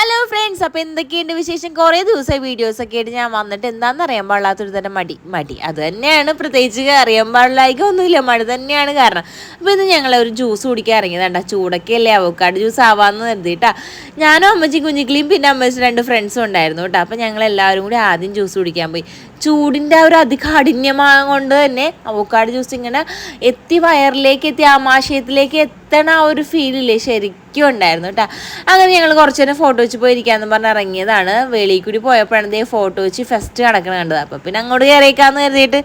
Hello friends, അപ്പോൾ എന്തൊക്കെയുണ്ട് വിശേഷം? കുറേ ദിവസമായി വീഡിയോസൊക്കെ ആയിട്ട് ഞാൻ വന്നിട്ട് എന്താണെന്ന് അറിയാൻ പാടില്ലാത്തൊരു തരം മടി അത് തന്നെയാണ്. പ്രത്യേകിച്ച് അറിയാൻ പാടില്ലായിക്കൊന്നുമില്ല, മടി തന്നെയാണ് കാരണം. അപ്പോൾ ഇന്ന് ഞങ്ങളൊരു ജ്യൂസ് കുടിക്കാൻ ഇറങ്ങിയതാണ്ട. ചൂടൊക്കെ അല്ലേ, അവക്കാട് ജ്യൂസ് ആവാമെന്ന് കരുതിയിട്ടാ. ഞാനും അമ്മച്ചിയും കുഞ്ഞിക്കിളിയും പിന്നെ അമ്മച്ചി 2 ഫ്രണ്ട്സും ഉണ്ടായിരുന്നു കേട്ടോ. അപ്പോൾ ഞങ്ങളെല്ലാവരും കൂടി ആദ്യം ജ്യൂസ് കുടിക്കാൻ പോയി. ചൂടിൻ്റെ ആ ഒരു അതികാഠിന്യമായ കൊണ്ട് തന്നെ അവക്കാട് ജ്യൂസ് ഇങ്ങനെ എത്തി വയറിലേക്ക് എത്തി ആമാശയത്തിലേക്ക് എത്തണ ആ ഒരു ഫീലില്ലേ ശരിക്കും ഉണ്ടായിരുന്നു കേട്ടോ. അങ്ങനെ ഞങ്ങൾ കുറച്ച് നേരം ഫോട്ടോ വെച്ച് പോയിരിക്കാമെന്ന് പറഞ്ഞ് ഇറങ്ങിയതാണ്. വെളിയിൽ കൂടി പോയപ്പോഴാണ് ഇതേ ഫോട്ടോ വെച്ച് ഫസ്റ്റ് കിടക്കണ കണ്ടത്. അപ്പോൾ പിന്നെ അങ്ങോട്ട് കയറിയേക്കാമെന്ന് കരുതിയിട്ട്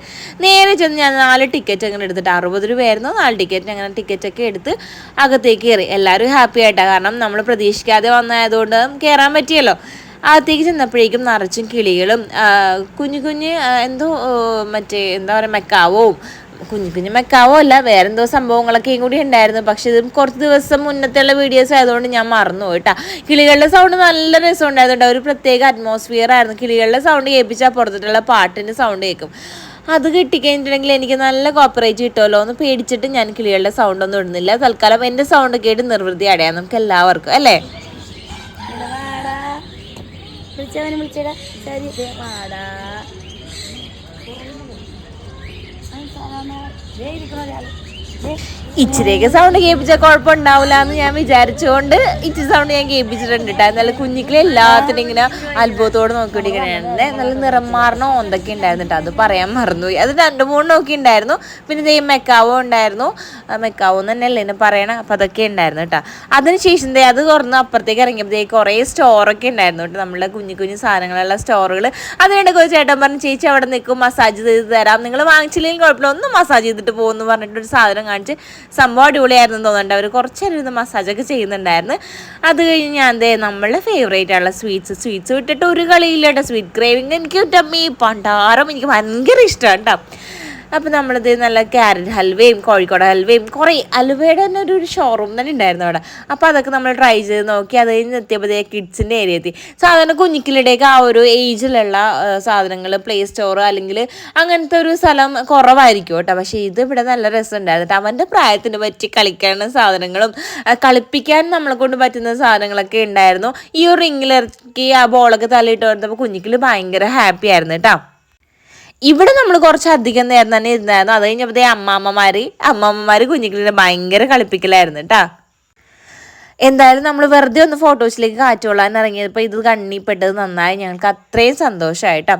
നേരെ ചെന്ന് ഞാൻ 4 ടിക്കറ്റ് അങ്ങനെ എടുത്തിട്ട് 60 രൂപയായിരുന്നു 4 ടിക്കറ്റ്. അങ്ങനെ ടിക്കറ്റൊക്കെ എടുത്ത് അകത്തേക്ക് കയറി. എല്ലാവരും ഹാപ്പി ആയിട്ടാണ്, കാരണം നമ്മൾ പ്രതീക്ഷിക്കാതെ വന്നതായതുകൊണ്ട് കയറാൻ പറ്റിയല്ലോ. അകത്തേക്ക് ചെന്നപ്പോഴേക്കും നിറച്ചും കിളികളും കുഞ്ഞു എന്തോ മറ്റേ എന്താ പറയുക മെക്കാവവും കുഞ്ഞു മെക്കാവോ അല്ല വേറെന്തോ സംഭവങ്ങളൊക്കെയും കൂടി ഉണ്ടായിരുന്നു. പക്ഷെ ഇത് കുറച്ച് ദിവസം മുന്നത്തെയുള്ള വീഡിയോസ് ആയതുകൊണ്ട് ഞാൻ മറന്നു പോയിട്ടാ. കിളികളുടെ സൗണ്ട് നല്ല രസം ഉണ്ടായതുകൊണ്ട് ഒരു പ്രത്യേക അറ്റ്മോസ്ഫിയർ ആയിരുന്നു. കിളികളുടെ സൗണ്ട് കേൾപ്പിച്ചാൽ പുറത്തിട്ടുള്ള പാട്ടിൻ്റെ സൗണ്ട് കേൾക്കും. അത് കിട്ടിക്കഴിഞ്ഞിട്ടുണ്ടെങ്കിൽ എനിക്ക് നല്ല കോപ്പറേറ്റ് കിട്ടുമല്ലോ എന്ന് പേടിച്ചിട്ട് ഞാൻ കിളികളുടെ സൗണ്ട് ഒന്നും ഇടുന്നില്ല. തൽക്കാലം എൻ്റെ സൗണ്ട് കേട്ട് നിർവൃതി അടയാം നമുക്ക് എല്ലാവർക്കും അല്ലേ. വിളിച്ചടാ ശരി പാടാ ഇച്ചിരിയൊക്കെ സൗണ്ട് കേൾപ്പിച്ചാൽ കുഴപ്പമുണ്ടാവില്ല എന്ന് ഞാൻ വിചാരിച്ചുകൊണ്ട് ഇച്ചിരി സൗണ്ട് ഞാൻ കേൾപ്പിച്ചിട്ടുണ്ട് കേട്ടോ. നല്ല കുഞ്ഞിക്കിലെ എല്ലാത്തിനും ഇങ്ങനെ അത്ഭുതത്തോടെ നോക്കിക്കൊണ്ടിരിക്കണേ. നല്ല നിറം മാറണ ഓന്തൊക്കെ ഉണ്ടായിരുന്നു കേട്ടോ, അത് പറയാൻ മറന്നുപോയി. അത് 2-3 നോക്കി ഉണ്ടായിരുന്നു. പിന്നെ ഇതേ മെക്കാവോ ഉണ്ടായിരുന്നു, മെക്കാവോ തന്നെയല്ലേ എന്നെ പറയണം. അപ്പം അതൊക്കെ ഉണ്ടായിരുന്നു കേട്ടോ. അതിനുശേഷം അത് തുറന്ന് അപ്പുറത്തേക്ക് ഇറങ്ങിയപ്പോഴത്തേക്ക് കുറേ സ്റ്റോറൊക്കെ ഉണ്ടായിരുന്നു കേട്ടോ, നമ്മളുടെ കുഞ്ഞു സാധനങ്ങളുള്ള സ്റ്റോറുകൾ. അതിനിടയ്ക്ക് ഒരു ചേട്ടൻ പറഞ്ഞു, ചേച്ചി അവിടെ നിൽക്കും മസാജ് ചെയ്ത് തരാം, നിങ്ങൾ വാങ്ങിച്ചില്ലെങ്കിൽ കുഴപ്പമില്ല, ഒന്ന് മസാജ് ചെയ്തിട്ട് പോകുമെന്ന് പറഞ്ഞിട്ടൊരു സാധനം കാണിച്ച്. സംഭവം അടിപൊളിയായിരുന്നു തോന്നുന്നുണ്ട്. അവർ കുറച്ച് നേരം ഇരുന്ന് മസാജൊക്കെ ചെയ്യുന്നുണ്ടായിരുന്നു. അത് കഴിഞ്ഞ് ഞാൻ നമ്മളുടെ ഫേവറേറ്റ് ആയിട്ടുള്ള സ്വീറ്റ്സ് വിട്ടിട്ട് ഒരു കളിയില്ല കേട്ടോ. സ്വീറ്റ് ക്രേവിങ് എനിക്ക് ടമ്മി പണ്ടാരം എനിക്ക് ഭയങ്കര ഇഷ്ടമാണ് കേട്ടോ. അപ്പോൾ നമ്മളിത് നല്ല ക്യാരറ്റ് ഹൽവയും കോഴിക്കോട് ഹൽവയും കുറേ ഹൽവയുടെ തന്നെ ഒരു ഷോറൂം തന്നെ ഉണ്ടായിരുന്നു അവിടെ. അപ്പോൾ അതൊക്കെ നമ്മൾ ട്രൈ ചെയ്ത് നോക്കി. അത് കഴിഞ്ഞ് എത്തിയപ്പോഴത്തേ കിഡ്സിൻ്റെ ഏരിയ എത്തി. സാധാരണ കുഞ്ഞിക്കിളിയുടെയൊക്കെ ആ ഒരു ഏജിലുള്ള സാധനങ്ങൾ പ്ലേ സ്റ്റോർ അല്ലെങ്കിൽ അങ്ങനത്തെ ഒരു സ്ഥലം കുറവായിരിക്കും കേട്ടോ. പക്ഷേ ഇത് ഇവിടെ നല്ല രസം ഉണ്ടായിരുന്നു. അവൻ്റെ പ്രായത്തിന് പറ്റി കളിക്കാനുള്ള സാധനങ്ങളും കളിപ്പിക്കാൻ നമ്മളെ കൊണ്ട് പറ്റുന്ന സാധനങ്ങളൊക്കെ ഉണ്ടായിരുന്നു. ഈ ഒരു റിങ്ങിലിറക്കി ആ ബോളൊക്കെ തള്ളിയിട്ട് വന്നപ്പോൾ കുഞ്ഞിക്കിളി ഭയങ്കര ഹാപ്പി ആയിരുന്നു കേട്ടോ. ഇവിടെ നമ്മൾ കുറച്ചധികം നേരം തന്നെ ഇരുന്നായിരുന്നു. അത് കഴിഞ്ഞപ്പോഴത്തേ അമ്മമ്മമാർ കുഞ്ഞിക്കിളിനെ ഭയങ്കര കളിപ്പിക്കലായിരുന്നു കേട്ടോ. എന്തായാലും നമ്മൾ വെറുതെ ഒന്ന് ഫോട്ടോസിലേക്ക് കാറ്റുകൊള്ളാൻ ഇറങ്ങിയപ്പോൾ ഇത് കണ്ണിപ്പെട്ടത് നന്നായി. ഞങ്ങൾക്ക് അത്രയും സന്തോഷമായിട്ടോ.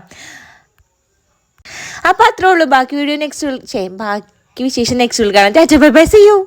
അപ്പോൾ അത്രേ ഉള്ളൂ. ബാക്കി വീഡിയോ ബാക്കി വിശേഷം നെക്സ്റ്റ് കാണാം. Tata bye bye, see U.